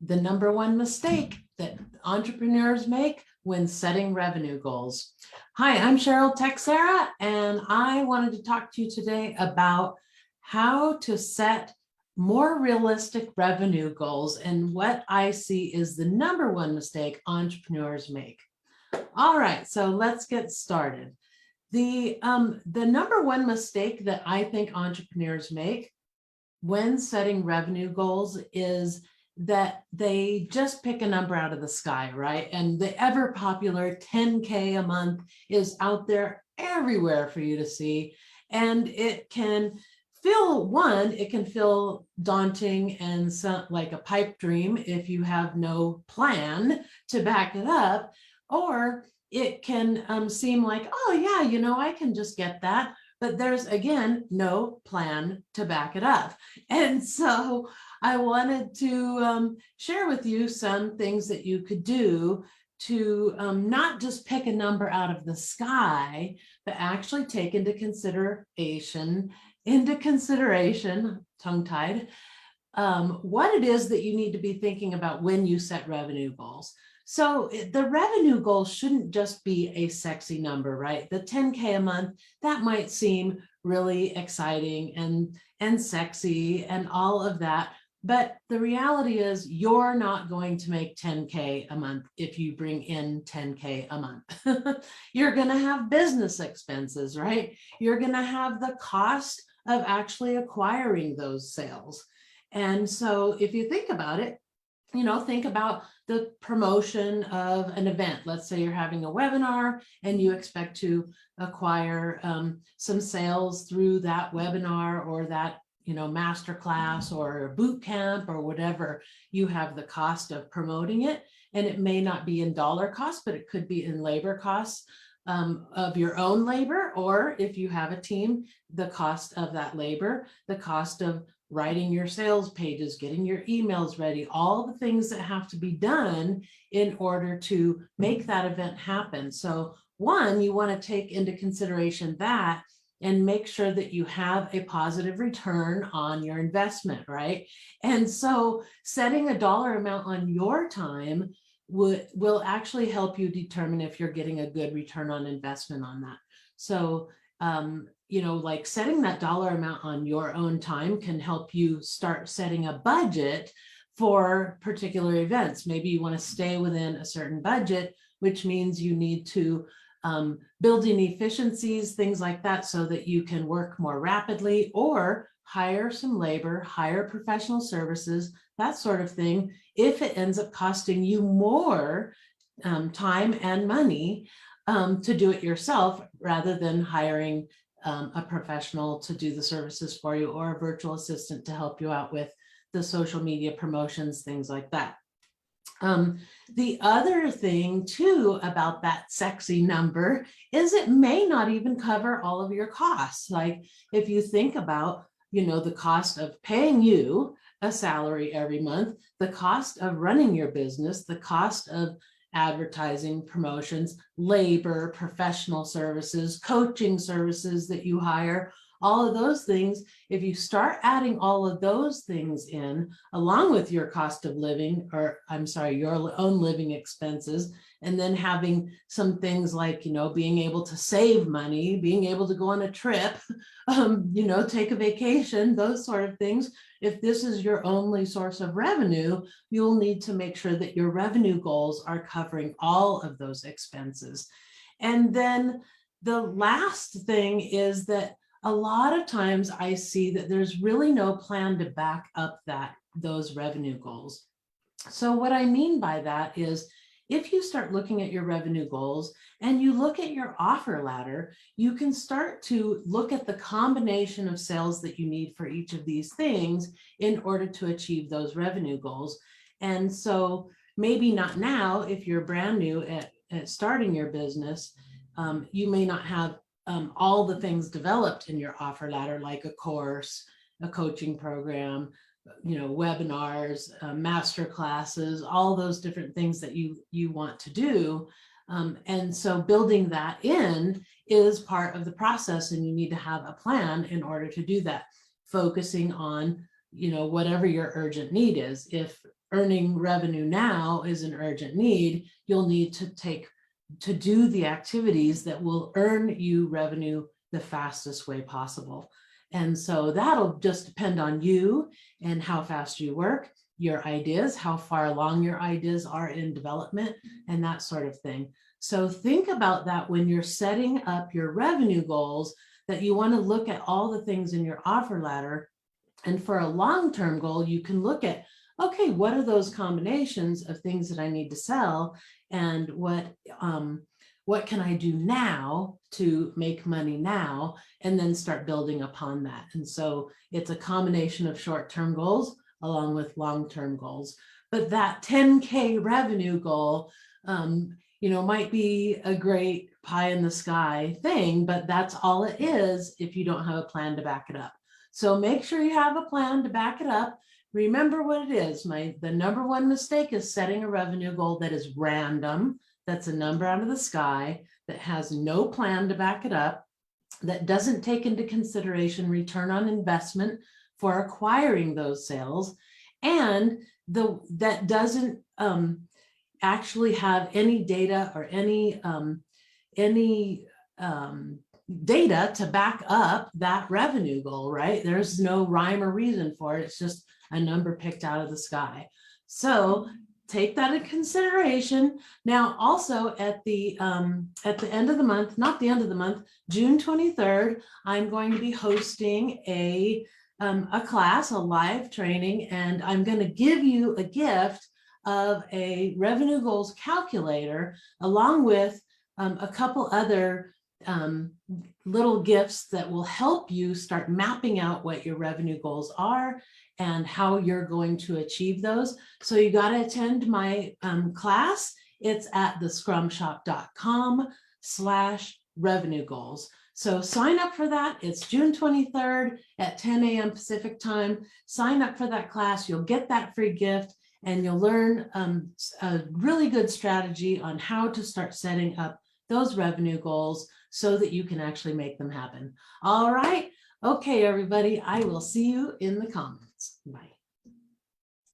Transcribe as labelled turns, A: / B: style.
A: the number one mistake that entrepreneurs make when setting revenue goals. Hi, I'm Cheryl Texera, and I wanted to talk to you today about how to set more realistic revenue goals and what I see is the number one mistake entrepreneurs make. All right, so let's get started. The number one mistake that I think entrepreneurs make when setting revenue goals is that they just pick a number out of the sky, right? And the ever popular 10K a month is out there everywhere for you to see. And it can feel daunting and like a pipe dream if you have no plan to back it up, or it can seem like, oh yeah, I can just get that. But there's, again, no plan to back it up. And so I wanted to share with you some things that you could do to not just pick a number out of the sky, but actually take into consideration, tongue-tied, what it is that you need to be thinking about when you set revenue goals. So the revenue goal shouldn't just be a sexy number, right? The 10K a month, that might seem really exciting and sexy and all of that. But the reality is you're not going to make 10K a month if you bring in 10K a month. You're going to have business expenses, right? You're going to have the cost of actually acquiring those sales. And so if you think about it, think about the promotion of an event. Let's say you're having a webinar and you expect to acquire some sales through that webinar or that masterclass or boot camp or whatever. You have the cost of promoting it, and it may not be in dollar costs, but it could be in labor costs of your own labor, or if you have a team, the cost of that labor, the cost of writing your sales pages, getting your emails ready, all the things that have to be done in order to make that event happen. So one, you want to take into consideration that and make sure that you have a positive return on your investment, right? And so setting a dollar amount on your time will actually help you determine if you're getting a good return on investment on that. So like setting that dollar amount on your own time can help you start setting a budget for particular events. Maybe you want to stay within a certain budget, which means you need to build in efficiencies, things like that, so that you can work more rapidly, or hire some labor, hire professional services, that sort of thing, if it ends up costing you more time and money to do it yourself, rather than hiring a professional to do the services for you, or a virtual assistant to help you out with the social media promotions, things like that. The other thing too about that sexy number is it may not even cover all of your costs. Like if you think about, the cost of paying you a salary every month, the cost of running your business, the cost of advertising, promotions, labor, professional services, coaching services that you hire, all of those things. If you start adding all of those things in, along with your cost of living, your own living expenses, and then having some things like, being able to save money, being able to go on a trip, take a vacation, those sort of things. If this is your only source of revenue, you'll need to make sure that your revenue goals are covering all of those expenses. And then the last thing is that a lot of times I see that there's really no plan to back up those revenue goals. So what I mean by that is, if you start looking at your revenue goals and you look at your offer ladder, you can start to look at the combination of sales that you need for each of these things in order to achieve those revenue goals. And so maybe not now, if you're brand new at starting your business, you may not have all the things developed in your offer ladder, like a course, a coaching program, webinars, master classes, all those different things that you want to do. And so building that in is part of the process, and you need to have a plan in order to do that, focusing on, whatever your urgent need is. If earning revenue now is an urgent need, you'll need to do the activities that will earn you revenue the fastest way possible. And so that'll just depend on you and how fast you work, your ideas, how far along your ideas are in development, and that sort of thing. So think about that when you're setting up your revenue goals, that you want to look at all the things in your offer ladder. And for a long-term goal, you can look at, okay, what are those combinations of things that I need to sell, and what can I do now to make money now, and then start building upon that. And so it's a combination of short-term goals along with long-term goals. But that 10K revenue goal, might be a great pie in the sky thing, but that's all it is if you don't have a plan to back it up. So make sure you have a plan to back it up. Remember what it is. The number one mistake is setting a revenue goal that is random, that's a number out of the sky, that has no plan to back it up, that doesn't take into consideration return on investment for acquiring those sales, and that doesn't actually have any data or any data to back up that revenue goal, right? There's no rhyme or reason for it. It's just a number picked out of the sky. So take that into consideration. Now, also at the end of the month, not the end of the month, June 23rd, I'm going to be hosting a class, a live training, and I'm going to give you a gift of a revenue goals calculator, along with a couple other little gifts that will help you start mapping out what your revenue goals are and how you're going to achieve those. So you got to attend my class. It's at thescrumshop.com/revenue goals. So sign up for that. It's June 23rd at 10 a.m. Pacific time. Sign up for that class. You'll get that free gift, and you'll learn a really good strategy on how to start setting up those revenue goals so that you can actually make them happen. All right. Okay, everybody. I will see you in the comments. Bye.